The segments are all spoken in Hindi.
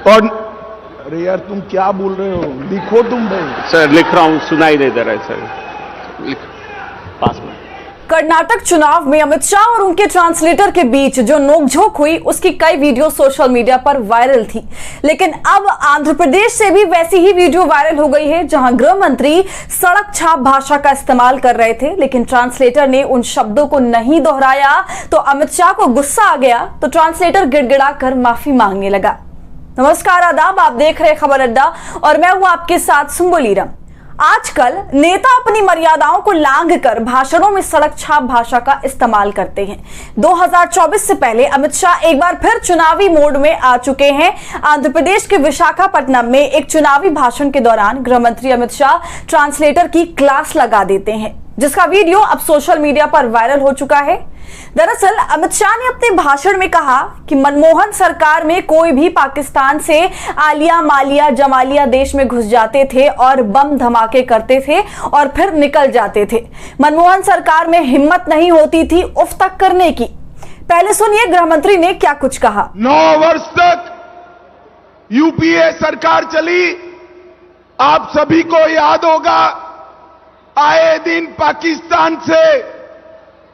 और अरे यार तुम क्या बोल रहे हो? लिखो तुम भाई। सर लिख रहा हूँ, सुनाई नहीं दे रहा है सर। पास में कर्नाटक चुनाव में अमित शाह और उनके ट्रांसलेटर के बीच जो नोकझोंक हुई उसकी कई वीडियो सोशल मीडिया पर वायरल थी, लेकिन अब आंध्र प्रदेश से भी वैसी ही वीडियो वायरल हो गई है जहां गृह मंत्री सड़क छाप भाषा का इस्तेमाल कर रहे थे, लेकिन ट्रांसलेटर ने उन शब्दों को नहीं दोहराया तो अमित शाह को गुस्सा आ गया तो ट्रांसलेटर गिड़गिड़ा कर माफी मांगने लगा। नमस्कार, आदाब, आप देख रहे खबर अड्डा और मैं हूं आपके साथ सुम्बुलीरम। आजकल नेता अपनी मर्यादाओं को लांघकर भाषणों में सड़क छाप भाषा का इस्तेमाल करते हैं। 2024 से पहले अमित शाह एक बार फिर चुनावी मोड में आ चुके हैं। आंध्र प्रदेश के विशाखापट्टनम में एक चुनावी भाषण के दौरान गृह मंत्री अमित शाह ट्रांसलेटर की क्लास लगा देते हैं, जिसका वीडियो अब सोशल मीडिया पर वायरल हो चुका है। दरअसल अमित शाह ने अपने भाषण में कहा कि मनमोहन सरकार में कोई भी पाकिस्तान से आलिया मालिया जमालिया देश में घुस जाते थे और बम धमाके करते थे और फिर निकल जाते थे। मनमोहन सरकार में हिम्मत नहीं होती थी उफ तक करने की। पहले सुनिए गृह मंत्री ने क्या कुछ कहा। 9 वर्ष तक यूपीए सरकार चली, आप सभी को याद होगा, आए दिन पाकिस्तान से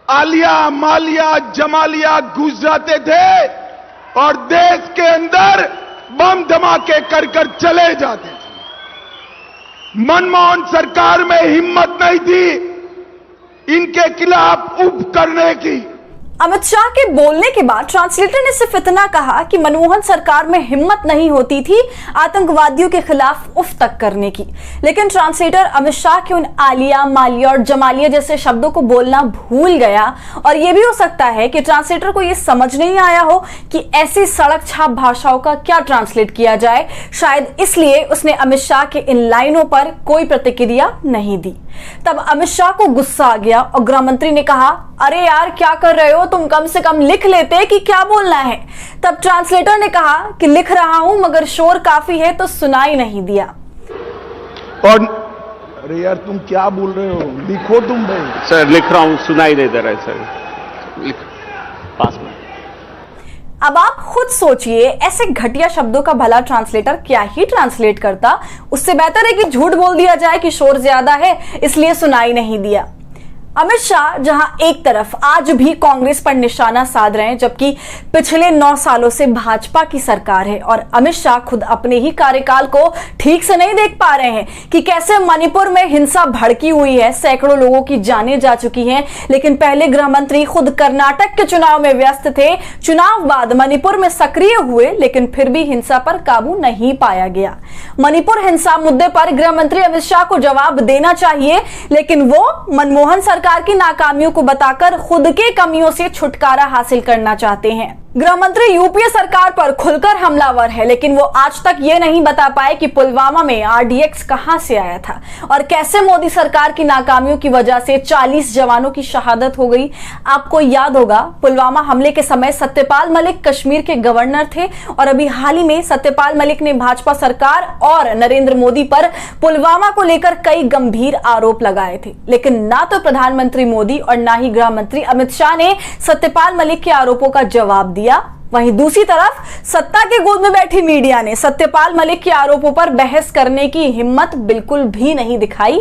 आलिया मालिया जमालिया घुस जाते थे और देश के अंदर बम धमाके कर कर चले जाते थे। मनमोहन सरकार में हिम्मत नहीं थी इनके खिलाफ उफ करने की। अमित शाह के बोलने के बाद ट्रांसलेटर ने सिर्फ इतना कहा कि मनमोहन सरकार में हिम्मत नहीं होती थी आतंकवादियों के खिलाफ उफ तक करने की, लेकिन ट्रांसलेटर अमित शाह के उन आलिया मालिया और जमालिया जैसे शब्दों को बोलना भूल गया। और यह भी हो सकता है कि ट्रांसलेटर को यह समझ नहीं आया हो कि ऐसी सड़क छाप भाषाओं का क्या ट्रांसलेट किया जाए। शायद इसलिए उसने अमित शाह के इन लाइनों पर कोई प्रतिक्रिया नहीं दी। तब अमित शाह को गुस्सा आ गया और गृह मंत्री ने कहा, अरे यार क्या कर रहे हो तुम, कम से कम लिख लेते कि क्या बोलना है। तब ट्रांसलेटर ने कहा कि लिख रहा हूं मगर शोर काफी है तो सुनाई नहीं दिया। और अरे यार तुम क्या बोल रहे हो? लिखो तुम भाई। सर लिख रहा हूँ, सुनाई नहीं दे रहा है सर। पास में अब आप खुद सोचिए, ऐसे घटिया शब्दों का भला ट्रांसलेटर क्या ही ट्रांसलेट करता। उससे बेहतर है कि झूठ बोल दिया जाए कि शोर ज्यादा है इसलिए सुनाई नहीं दिया। अमित शाह जहां एक तरफ आज भी कांग्रेस पर निशाना साध रहे हैं, जबकि पिछले 9 सालों से भाजपा की सरकार है और अमित शाह खुद अपने ही कार्यकाल को ठीक से नहीं देख पा रहे हैं कि कैसे मणिपुर में हिंसा भड़की हुई है, सैकड़ों लोगों की जानें जा चुकी हैं। लेकिन पहले गृह मंत्री खुद कर्नाटक के चुनाव में व्यस्त थे, चुनाव बाद मणिपुर में सक्रिय हुए, लेकिन फिर भी हिंसा पर काबू नहीं पाया गया। मणिपुर हिंसा मुद्दे पर गृह मंत्री अमित शाह को जवाब देना चाहिए, लेकिन वो मनमोहन सरकार की नाकामियों को बताकर खुद के कमियों से छुटकारा हासिल करना चाहते हैं। गृह मंत्री यूपीए सरकार पर खुलकर हमलावर है, लेकिन वो आज तक ये नहीं बता पाए कि पुलवामा में आरडीएक्स कहां से आया था और कैसे मोदी सरकार की नाकामियों की वजह से 40 जवानों की शहादत हो गई। आपको याद होगा पुलवामा हमले के समय सत्यपाल मलिक कश्मीर के गवर्नर थे और अभी हाल ही में सत्यपाल मलिक ने भाजपा सरकार और नरेंद्र मोदी पर पुलवामा को लेकर कई गंभीर आरोप लगाए थे, लेकिन ना तो प्रधानमंत्री मोदी और ना ही गृह मंत्री अमित शाह ने सत्यपाल मलिक के आरोपों का जवाब दिया। वहीं दूसरी तरफ सत्ता के गोद में बैठी मीडिया ने सत्यपाल मलिक के आरोपों पर बहस करने की हिम्मत बिल्कुल भी नहीं दिखाई।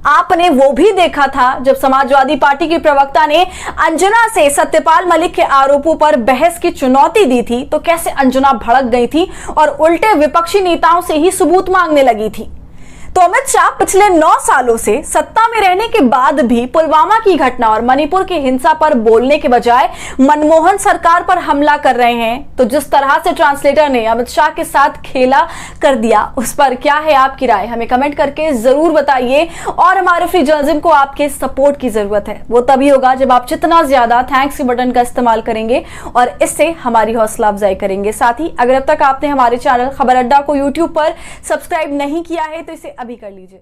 आपने वो भी देखा था जब समाजवादी पार्टी की प्रवक्ता ने अंजना से सत्यपाल मलिक के आरोपों पर बहस की चुनौती दी थी तो कैसे अंजना भड़क गई थी और उल्टे विपक्षी नेताओं से ही सबूत मांगने लगी थी। तो अमित शाह पिछले 9 सालों से सत्ता में रहने के बाद भी पुलवामा की घटना और मणिपुर की हिंसा पर बोलने के बजाय मनमोहन सरकार पर हमला कर रहे हैं। तो जिस तरह से ट्रांसलेटर ने अमित शाह के साथ खेला कर दिया, उस पर क्या है आपकी राय, हमें कमेंट करके जरूर बताइए। और हमारे फ्री जर्नलिज्म को आपके सपोर्ट की जरूरत है, वो तभी होगा जब आप जितना ज्यादा थैंक्स के बटन का इस्तेमाल करेंगे और इससे हमारी हौसला अफजाई करेंगे। साथ ही अगर अब तक आपने हमारे चैनल खबर अड्डा को यूट्यूब पर सब्सक्राइब नहीं किया है तो इसे अभी कर लीजिए।